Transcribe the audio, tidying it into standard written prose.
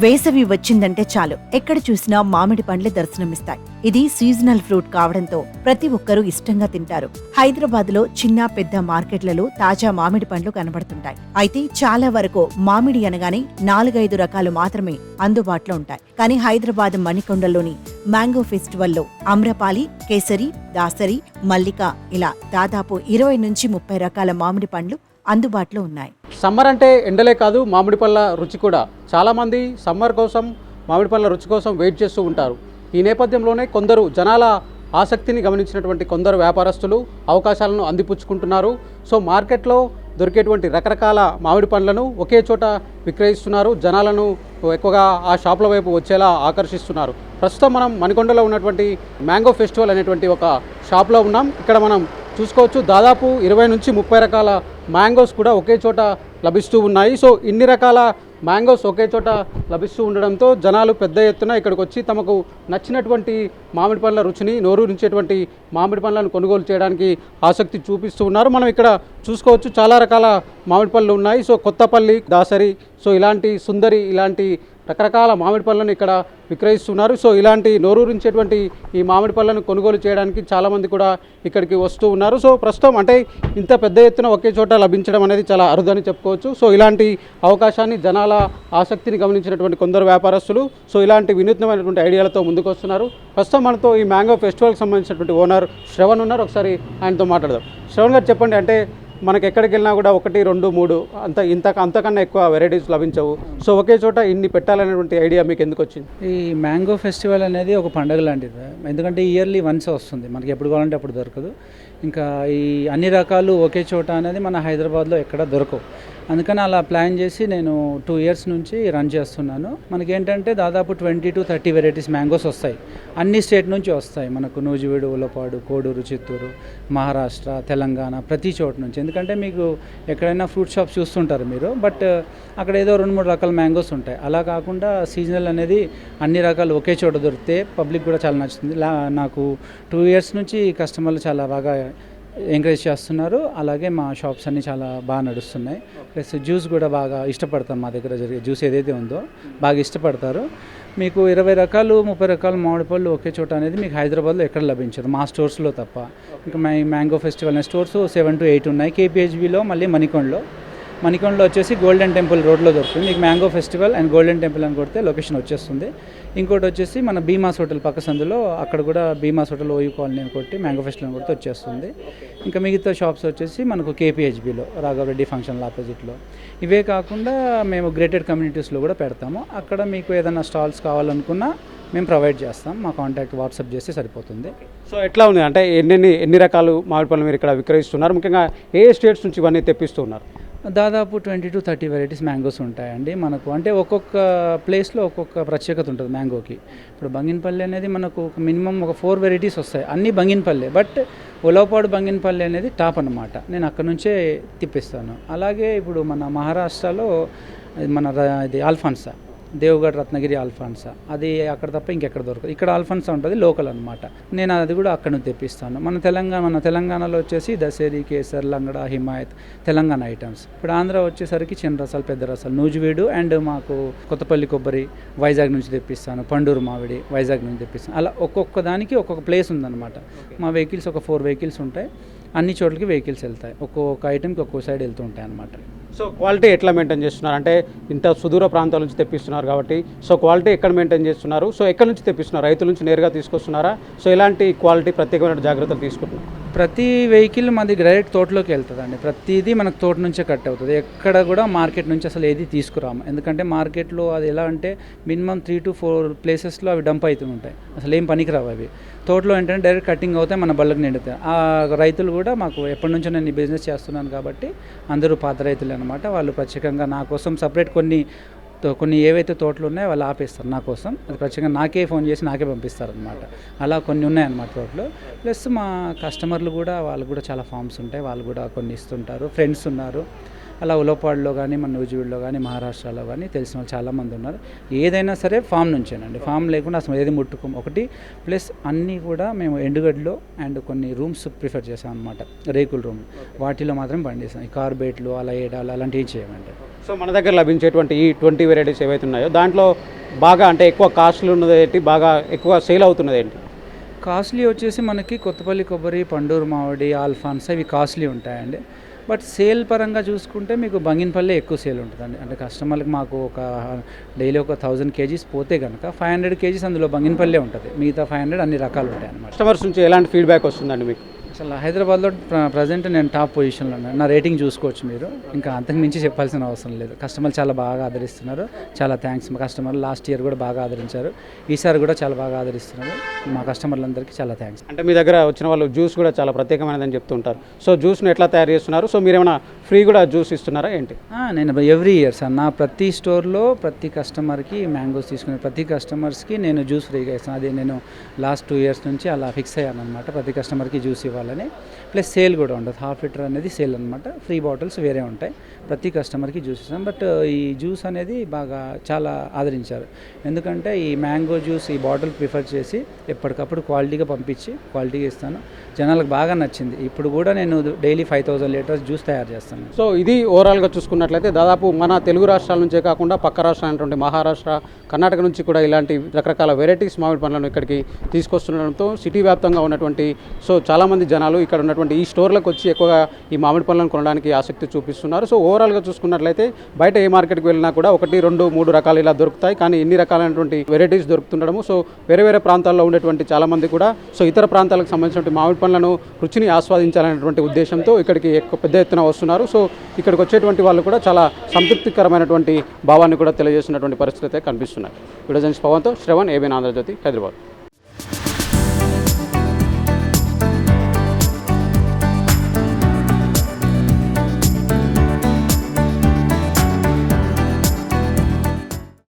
వేసవి వచ్చిందంటే చాలు ఎక్కడ చూసినా మామిడి పండ్లు దర్శనమిస్తాయి. ఇది సీజనల్ ఫ్రూట్ కావడంతో ప్రతి ఒక్కరూ ఇష్టంగా తింటారు. హైదరాబాద్ లో చిన్న పెద్ద మార్కెట్లలో తాజా మామిడి పండ్లు కనబడుతుంటాయి. అయితే చాలా వరకు మామిడి అనగానే 4-5 రకాలు మాత్రమే అందుబాటులో ఉంటాయి. కానీ హైదరాబాద్ మణికొండలోని మ్యాంగో ఫెస్టివల్లో అమ్రపాలి, కేసరి, దాసరి, మల్లిక ఇలా దాదాపు 20 నుంచి 30 రకాల మామిడి పండ్లు అందుబాటులో ఉన్నాయి. సమ్మర్ అంటే ఎండలే కాదు, మామిడి పళ్ళ రుచి కూడా. చాలామంది సమ్మర్ కోసం, మామిడి పళ్ళ రుచి కోసం వెయిట్ చేస్తూ ఉంటారు. ఈ నేపథ్యంలోనే కొందరు జనాల ఆసక్తిని గమనించినటువంటి కొందరు వ్యాపారస్తులు అవకాశాలను అందిపుచ్చుకుంటున్నారు. సో మార్కెట్లో దొరికేటువంటి రకరకాల మామిడి పండ్లను ఒకే చోట విక్రయిస్తున్నారు. జనాలను ఎక్కువగా ఆ షాపుల వైపు వచ్చేలా ఆకర్షిస్తున్నారు. ప్రస్తుతం మనం మణికొండలో ఉన్నటువంటి మ్యాంగో ఫెస్టివల్ అనేటువంటి ఒక షాప్లో ఉన్నాం. ఇక్కడ మనం చూసుకోవచ్చు, దాదాపు 20 నుంచి 30 రకాల మ్యాంగోస్ కూడా ఒకే చోట లభిస్తూ ఉన్నాయి. సో ఇన్ని రకాల మ్యాంగోస్ ఒకే చోట లభిస్తూ ఉండడంతో జనాలు పెద్ద ఎత్తున ఇక్కడికి వచ్చి తమకు నచ్చినటువంటి మామిడి పండ్ల రుచిని, నోరూరించేటువంటి మామిడి పండ్లను కొనుగోలు చేయడానికి ఆసక్తి చూపిస్తూ ఉన్నారు. మనం ఇక్కడ చూసుకోవచ్చు, చాలా రకాల మామిడి పళ్ళు ఉన్నాయి. సో కొత్తపల్లి, దాసరి, సో ఇలాంటి సుందరి, ఇలాంటి రకరకాల మామిడి పళ్ళను ఇక్కడ విక్రయిస్తున్నారు. సో ఇలాంటి నోరూరించేటువంటి ఈ మామిడి పళ్ళను కొనుగోలు చేయడానికి చాలామంది కూడా ఇక్కడికి వస్తూ ఉన్నారు. సో ప్రస్తుతం అంటే ఇంత పెద్ద ఎత్తున ఒకే చోట లభించడం అనేది చాలా అరుదని చెప్పుకోవచ్చు. సో ఇలాంటి అవకాశాన్ని, జనాల ఆసక్తిని గమనించినటువంటి కొందరు వ్యాపారస్తులు సో ఇలాంటి వినూత్నమైనటువంటి ఐడియాలతో ముందుకు వస్తున్నారు. ప్రస్తుతం మనతో ఈ మ్యాంగో ఫెస్టివల్కి సంబంధించినటువంటి ఓనర్ శ్రవణ్ ఉన్నారు. ఒకసారి ఆయనతో మాట్లాడదాం. శ్రవణ్ గారు చెప్పండి, అంటే మనకి ఎక్కడికి వెళ్ళినా కూడా 1, 2, 3 అంతకన్నా ఎక్కువ వెరైటీస్ లభించవు. సో ఒకే చోట ఇన్ని పెట్టాలనేటువంటి ఐడియా మీకు ఎందుకు వచ్చింది? ఈ మ్యాంగో ఫెస్టివల్ అనేది ఒక పండుగ లాంటిది. ఎందుకంటే ఇయర్లీ వన్స్ వస్తుంది, మనకి ఎప్పుడు కావాలంటే అప్పుడు దొరకదు. ఇంకా ఈ అన్ని రకాలు ఒకే చోట అనేది మన హైదరాబాద్లో ఎక్కడ దొరకవు. అందుకని అలా ప్లాన్ చేసి నేను 2 ఇయర్స్ నుంచి రన్ చేస్తున్నాను. మనకేంటంటే దాదాపు 20 to 30 వెరైటీస్ మ్యాంగోస్ వస్తాయి. అన్ని స్టేట్ నుంచి వస్తాయి. మనకు నూజివీడు, ఉలపాడు, కోడూరు, చిత్తూరు, మహారాష్ట్ర, తెలంగాణ, ప్రతి చోట నుంచి. ఎందుకంటే మీకు ఎక్కడైనా ఫ్రూట్ షాప్స్ చూస్తుంటారు మీరు, బట్ అక్కడ ఏదో 2-3 రకాల మ్యాంగోస్ ఉంటాయి. అలా కాకుండా సీజనల్ అనేది అన్ని రకాలు ఒకే చోట దొరికితే పబ్లిక్ కూడా చాలా నచ్చుతుంది. నాకు 2 ఇయర్స్ నుంచి కస్టమర్లు చాలా బాగా ఎంకరేజ్ చేస్తున్నారు. అలాగే మా షాప్స్ అన్నీ చాలా బాగా నడుస్తున్నాయి. ప్లస్ జ్యూస్ కూడా బాగా ఇష్టపడతాం. మా దగ్గర జరిగే జ్యూస్ ఏదైతే ఉందో బాగా ఇష్టపడతారు. మీకు 20 రకాలు 30 రకాల మామిడి పళ్ళు ఒకే చోట అనేది మీకు హైదరాబాద్లో ఎక్కడ లభించదు, మా స్టోర్స్లో తప్ప. ఇంకా మా మ్యాంగో ఫెస్టివల్ అనే స్టోర్స్ 7 to 8 ఉన్నాయి. కేపీహెచ్బీలో, మళ్ళీ మణికొండలో వచ్చేసి గోల్డెన్ టెంపుల్ రోడ్లో దొరుకుతుంది. మీకు mango festival and golden temple అని కొడితే లొకేషన్ వచ్చేస్తుంది. ఇంకోటి వచ్చేసి మన భీమాస్ హోటల్ పక్క సందులో, అక్కడ కూడా భీమాస్ హోటల్ ఓయూ కాలనీ అని కొట్టి మ్యాంగో ఫెస్టివల్ అని కొడితే వచ్చేస్తుంది. ఇంకా మిగతా షాప్స్ వచ్చేసి మనకు కేపీహెచ్బీలో, రాఘవరెడ్డి ఫంక్షన్ల ఆపోజిట్లో. ఇవే కాకుండా మేము గ్రేటెడ్ కమ్యూనిటీస్లో కూడా పెడతాము. అక్కడ మీకు ఏదైనా స్టాల్స్ కావాలనుకున్నా మేము ప్రొవైడ్ చేస్తాం. మా కాంటాక్ట్ వాట్సాప్ చేస్తే సరిపోతుంది. సో ఎట్లా ఉంది అంటే ఎన్ని రకాలు మామిడి పళ్ళు మీరు ఇక్కడ విక్రయిస్తున్నారు? ముఖ్యంగా ఏ స్టేట్స్ నుంచి ఇవన్నీ తెప్పిస్తున్నారు? దాదాపు 20 to 30 వెరైటీస్ మ్యాంగోస్ ఉంటాయండి మనకు. అంటే ఒక్కొక్క ప్లేస్లో ఒక్కొక్క ప్రత్యేకత ఉంటుంది మ్యాంగోకి. ఇప్పుడు బంగినపల్లి అనేది మనకు మినిమం ఒక 4 వెరైటీస్ వస్తాయి, అన్నీ బంగినపల్లి. బట్ ఉలవపాడు బంగినపల్లి అనేది టాప్ అన్నమాట. నేను అక్కడ నుంచే తిప్పిస్తాను. అలాగే ఇప్పుడు మన మహారాష్ట్రలో ఇది ఆల్ఫాన్సా, దేవగఢ్ రత్నగిరి ఆల్ఫాన్సా, అది అక్కడ తప్ప ఇంకెక్కడ దొరకదు. ఇక్కడ ఆల్ఫాన్సా ఉంటుంది, లోకల్ అనమాట. నేను అది కూడా అక్కడ నుంచి తెప్పిస్తాను. మన తెలంగాణలో వచ్చేసి దసేరి, కేసర్, లంగడా, హిమాయత్, తెలంగాణ ఐటమ్స్. ఇప్పుడు ఆంధ్ర వచ్చేసరికి చిన్న రసాలు, పెద్ద రసాలు, నూజివీడు అండ్ మాకు కొత్తపల్లి కొబ్బరి వైజాగ్ నుంచి తెప్పిస్తాను, పండూరు మామిడి వైజాగ్ నుంచి తెప్పిస్తాను. అలా ఒక్కొక్క దానికి ఒక్కొక్క ప్లేస్ ఉందన్నమాట. మా వెహికల్స్ ఒక 4 వెహికల్స్ ఉంటాయి. అన్ని చోట్లకి వెహికల్స్ వెళ్తాయి. ఒక్కొక్క ఐటెంకి ఒక్కో సైడ్ వెళ్తూ ఉంటాయి అన్నమాట. సో క్వాలిటీ ఎట్లా మెయింటైన్ చేస్తున్నారు? అంటే ఇంత సుదూర ప్రాంతాల నుంచి తెప్పిస్తున్నారు కాబట్టి సో క్వాలిటీ ఎక్కడ మెయింటైన్ చేస్తున్నారు? సో ఎక్కడి నుంచి తెప్పిస్తున్నారు? రైతుల నుంచి నేరుగా తీసుకొస్తున్నారా? సో ఎలాంటి క్వాలిటీ ప్రత్యేకమైన జాగ్రత్తలు తీసుకుంటున్నారు? ప్రతి వెహికల్ మాది డైరెక్ట్ తోటలోకి వెళ్తుందండి. ప్రతిదీ మనకు తోట నుంచే కట్ అవుతుంది. ఎక్కడ కూడా మార్కెట్ నుంచి అసలు ఏది తీసుకురాము. ఎందుకంటే మార్కెట్లో అది ఎలా అంటే మినిమం 3 to 4 ప్లేసెస్లో అవి డంప్ అవుతూ ఉంటాయి. అసలు ఏం పనికిరావు అవి. తోటలో ఏంటంటే డైరెక్ట్ కటింగ్ అవుతాయి, మన బళ్ళకి నిండుతాయి. ఆ రైతులు కూడా మాకు ఎప్పటి నుంచో నేను ఈ బిజినెస్ చేస్తున్నాను కాబట్టి అందరూ పాత రైతులు అనమాట. వాళ్ళు ప్రత్యేకంగా నా కోసం సపరేట్ కొన్ని ఏవైతే తోటలు ఉన్నాయో వాళ్ళు ఆపేస్తారు నా కోసం. అది ప్రత్యేకంగా నాకే ఫోన్ చేసి నాకే పంపిస్తారు అనమాట. అలా కొన్ని ఉన్నాయన్నమాట తోటలు. ప్లస్ మా కస్టమర్లు కూడా, వాళ్ళు కూడా చాలా ఫార్మ్స్ ఉంటాయి, వాళ్ళు కూడా కొన్ని ఇస్తుంటారు. ఫ్రెండ్స్ ఉన్నారు, అలా ఉలవపాడులో కానీ మన నూజివీడులో కానీ మహారాష్ట్రలో కానీ తెలిసిన వాళ్ళు చాలామంది ఉన్నారు. ఏదైనా సరే ఫామ్ నుంచేనండి, ఫామ్ లేకుండా అసలు ఏది ముట్టుకోం ఒకటి. ప్లస్ అన్నీ కూడా మేము ఎండుగడ్డలో అండ్ కొన్ని రూమ్స్ ప్రిఫర్ చేసాం అనమాట, రేకుల రూమ్, వాటిలో మాత్రం పండిస్తాం. ఈ కార్బేట్లు అలా ఏడాలు అలాంటివి చేయమంటే. సో మన దగ్గర లభించేటువంటి ఈ 20 వెరైటీస్ ఏవైతే ఉన్నాయో దాంట్లో బాగా అంటే ఎక్కువ కాస్ట్లు ఉన్నది ఏంటి, బాగా ఎక్కువ సేల్ అవుతున్నది ఏంటి? కాస్ట్లీ వచ్చేసి మనకి కొత్తపల్లి కొబ్బరి, పండూరు మామిడి, ఆల్ఫాన్స్ ఇవి కాస్ట్లీ ఉంటాయండి. బట్ సేల్ పరంగా చూసుకుంటే మీకు బంగినపల్లి ఎక్కువ సేల్ ఉంటుందండి. అంటే కస్టమర్లకు మాకు ఒక డైలీ ఒక 1000 kgs పోతే కనుక 500 kgs అందులో బంగినపల్లి ఉంటుంది, మిగతా 500 అన్ని రకాలు ఉంటాయి అన్నమాట. కస్టమర్స్ నుంచి ఎలాంటి ఫీడ్బ్యాక్ వస్తుందండి మీకు? అసలు హైదరాబాద్లో ప్రజెంట్ నేను టాప్ పొజిషన్లో ఉన్నాను. నా రేటింగ్ చూసుకోవచ్చు మీరు, ఇంకా అంతకు మించి చెప్పాల్సిన అవసరం లేదు. కస్టమర్లు చాలా బాగా ఆదరిస్తున్నారు, చాలా థ్యాంక్స్. మా కస్టమర్లు లాస్ట్ ఇయర్ కూడా బాగా ఆదరించారు, ఈసారి కూడా చాలా బాగా ఆదరిస్తున్నారు. మా కస్టమర్లందరికీ చాలా థ్యాంక్స్. అంటే మీ దగ్గర వచ్చిన వాళ్ళు జ్యూస్ కూడా చాలా ప్రత్యేకమైనదని చెప్తుంటారు. సో జ్యూస్ను ఎట్లా తయారు చేస్తున్నారు? సో మీరేమైనా ఫ్రీ కూడా జ్యూస్ ఇస్తున్నారా ఏంటి? నేను ఎవ్రీ ఇయర్ సార్ నా ప్రతి స్టోర్లో ప్రతి కస్టమర్కి మ్యాంగోస్ తీసుకునే ప్రతి కస్టమర్స్కి నేను జ్యూస్ ఫ్రీగా ఇస్తాను. అది నేను లాస్ట్ 2 years నుంచి అలా ఫిక్స్ అయ్యాను అనమాట, ప్రతి కస్టమర్కి జ్యూస్ ఇవ్వాలని. ప్లస్ సేల్ కూడా ఉండదు, ½ లీటర్ అనేది సేల్ అనమాట, ఫ్రీ బాటిల్స్ వేరే ఉంటాయి, ప్రతి కస్టమర్కి జ్యూస్ ఇస్తాం. బట్ ఈ జ్యూస్ అనేది బాగా చాలా ఆదరించారు, ఎందుకంటే ఈ మ్యాంగో జ్యూస్ ఈ బాటిల్ ప్రిఫర్ చేసి ఎప్పటికప్పుడు క్వాలిటీగా పంపించి క్వాలిటీగా ఇస్తాను. జనాలకు బాగా నచ్చింది. ఇప్పుడు కూడా నేను డైలీ 5000 లీటర్స్ జ్యూస్ తయారు చేస్తాను. సో ఇది ఓవరాల్గా చూసుకున్నట్లయితే దాదాపు మన తెలుగు రాష్ట్రాల నుంచే కాకుండా పక్క రాష్ట్రాలైనటువంటి మహారాష్ట్ర, కర్ణాటక నుంచి కూడా ఇలాంటి రకరకాల వెరైటీస్ మామిడి పండ్లను ఇక్కడికి తీసుకొస్తుండడంతో సిటీ వ్యాప్తంగా ఉన్నటువంటి సో చాలామంది జనాలు ఇక్కడ ఉన్నటువంటి ఈ స్టోర్లకు వచ్చి ఎక్కువగా ఈ మామిడి పండ్లను కొనడానికి ఆసక్తి చూపిస్తున్నారు. సో ఓవరాల్గా చూసుకున్నట్లయితే బయట ఏ మార్కెట్కి వెళ్ళినా కూడా 1, 2, 3 రకాలు ఇలా దొరుకుతాయి, కానీ ఇన్ని రకాలైనటువంటి వెరైటీస్ దొరుకుతుండడము సో వేరే వేరే ప్రాంతాల్లో ఉండేటువంటి చాలామంది కూడా సో ఇతర ప్రాంతాలకు సంబంధించినటువంటి మామిడి పండ్లను రుచిని ఆస్వాదించాలనేటువంటి ఉద్దేశంతో ఇక్కడికి ఎక్కువ పెద్ద ఎత్తున వస్తున్నారు. సో ఇక్కడికి వచ్చేటువంటి వాళ్ళు కూడా చాలా సంతృప్తికరమైనటువంటి భావాన్ని కూడా తెలియజేస్తున్నటువంటి పరిస్థితి అయితే కనిపిస్తున్నాయి. వీడియో జర్నలిస్ట్ పవన్తో శ్రవణ్, ఏబిఎన్ ఆంధ్రజ్యోతి, హైదరాబాద్.